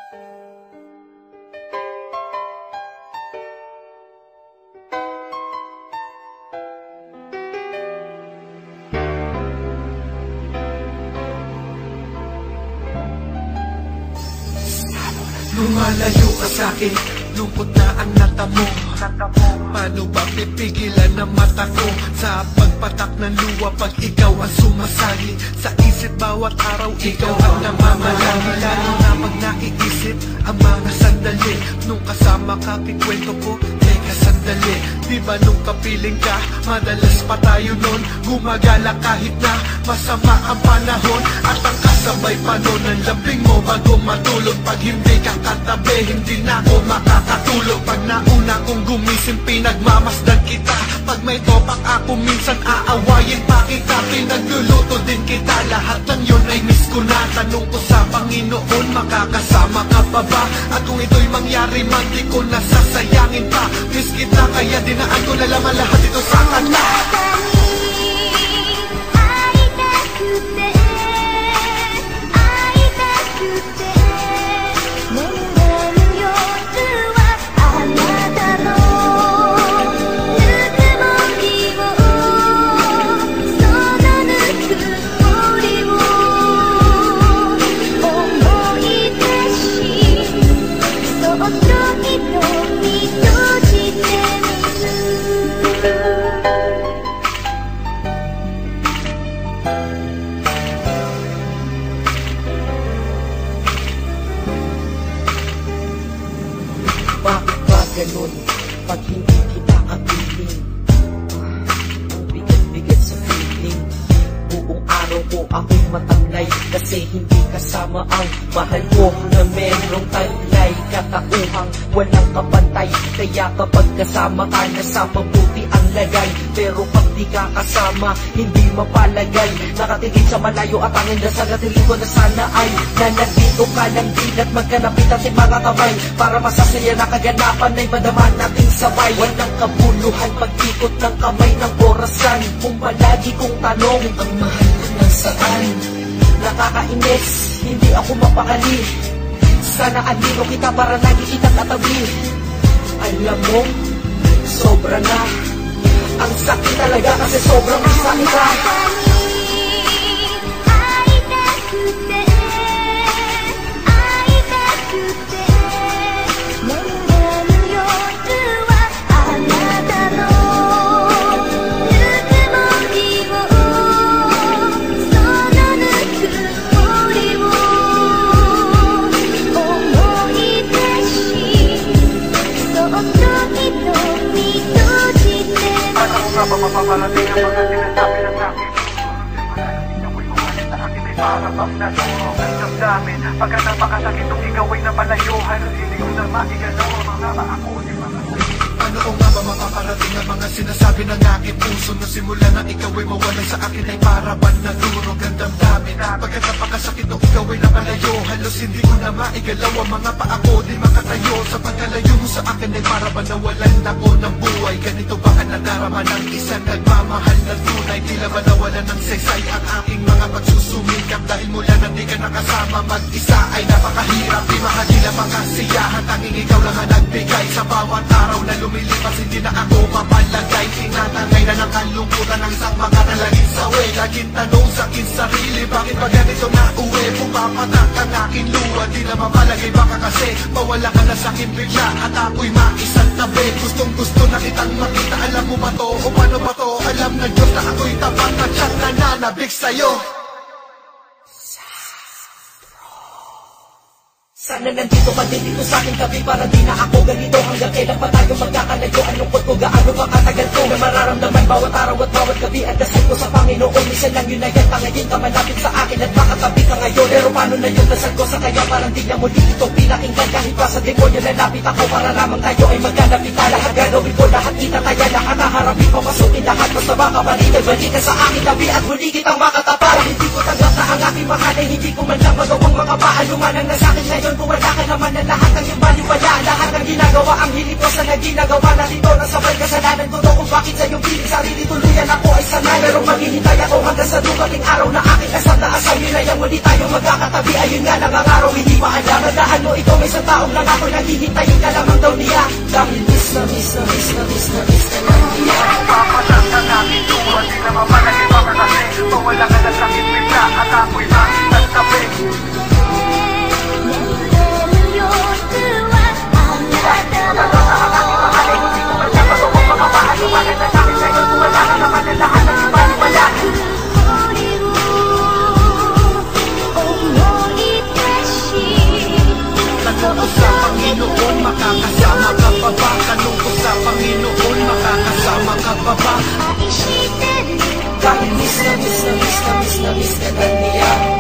Lumalayo ka sa'kin, lungkot na ang natamo. Paano ba pipigilan ang mata ko sa pagpatak ng luwa pag ikaw ang sumasali? Sa isip bawat araw ikaw ang namamalagi. Lalo na pag naiisip ang mga sandali nung kasama ka, kikwento ko, teka sandali. Di ba nung kapiling ka, madalas pa tayo nun gumagala kahit na masama ang panahon. At ang kasabay pa nun ang lambing mo bago matulog. Pag hindi ka katabi, hindi na ako makakatulog. Pag nauna kong gumising, pinagmamasdan kita. Pag may topak ako, minsan aawayin pa kita. Pinagluluto din kita, lahat ng yun ay miss ko na. Tanong ko sa Panginoon, makakasama ka pa ba? At kung ito'y mangyari man, di ko nasasayangin pa. Miss kita, kaya dinaan ko na laman lahat ito sa kanta. Ganun, pag hindi kita kapiling, ang bigat-bigat sa feeling. Buong araw ko ako'y matamlay, kasi hindi kasama ang mahal ko na merong taglay. Katauhang walang kapantay, kaya kapag kasama ka, nasa mabuti ang lagay. Pero pag di ka kasama, hindi mapalagay. Nakatingin sa malayo at ang dasagatiling ko na sana ay nanandito ka lang din at magkanapit ating mga kamay, para masasaya na kaganapan ay madaman nating sabay. Walang kabuluhan pag-ikot ng kamay ng orasan, kung palagi kong tanong ang mahal ko ng saan. Nakakainis, hindi ako mapakali, sana andito kita para lagi kitang katabi. Alam mo, sobra na ang sakit talaga, kasi sobrang sakit ka. Mapapaparating ang mga sinasabi ng akin. Ako'y umalis na akin ay para bang nasurog ang damdamin. Pagkat napakasakit nung ikaw ay napalayo, halos hindi ko na maigalaw ang mga ako di mga. Ano nga ba mapaparating ang mga sinasabi ng aking puso, na simula na ikaw ay mawalan sa akin ay para bang nadurog ang damdamin. Pagkat napakasakit nung ikaw ay napalayo, halos hindi ko na maigalaw ang mga pa ako di makatayo. Sa pagkalayo mo sa akin ay para bang nawalan ako ng buhay. Ganito ba ang nadarama ng isang nagmamahal na tunay? Tila ba nawalan ng saysay ang aking mga pagsusumikap, dahil mula na di ka nakasama, mag-isa ay napakahirap. Di mahagila makasiyahan, tanging ikaw lang ang nagbigay. Sa bawat araw na lumilipas, hindi na ako mapalagay. Tinatangay na ng kalungkutan ng isang mga nalaging sawi. Laging tanong sa aking sarili, bakit ba ganito na uwi? Pumapatak ang aking luwa, di na mapalagay. Baka kasi mawala ka na sa akin bigla at ako'y maisang tabi. Gustong gusto na kitang makita, alam mo ba to o paano ba to? Alam ng Diyos na ako'y tapat at siyang nananabik sa'yo. Sana nandito ka din dito sa aking tabi, para di na ako ganito. Hanggang kailan pa tayo magkakalayo? Ang lungkot ko, gaano ba katagal ko na mararamdaman bawat araw at bawat gabi? Ang dasal ko sa Panginoon, isa lang yun na yan. Tangayin ka malapit sa akin at makatabi ka ngayon. Pero paano na yung dasal ko sa kanya? Parang di niya muli ito pinakinggan. Kahit pa sa demonyo lalapit ako, para lamang tayo ay magkalapitan. Lahat gagawin ko, lahat kita kaya nakakaharapin. Papasukin lahat, basta baka balikan. Balik ka sa aking tabi at muli kitang makatapat. Hindi ko tanggap na ang aking mahal ay hindi ko man lang magawang makapaaluman ang nasa akin ngayon. Kung wala ka naman na lahat ng iyong baliwala, lahat ng ginagawa ang hilig ko sa nagginagawa. Narito na sabay kasalanan ko to, kung bakit sa iyong piling sarili tuluyan ako ay sanay. Pero maghihintay ako hanggang sa dumating araw na aking asam na asam. Yun ay ang muli tayo magkakatabi, ayun nga lang ang araw. Hindi pa alam na ano ito may isang taong lang ako naghihintayin ka lamang daw niya. Dahil miss na lang niya. Papasan na namin tuwa, di na mapalagay pa kasi mawala ka na sakit bigla at ako'y magtabi. Tanong ko sa Panginoon, makakasama ka pa ba? Tanong ko sa Panginoon, makakasama ka pa ba? Dahil miss na lang niya.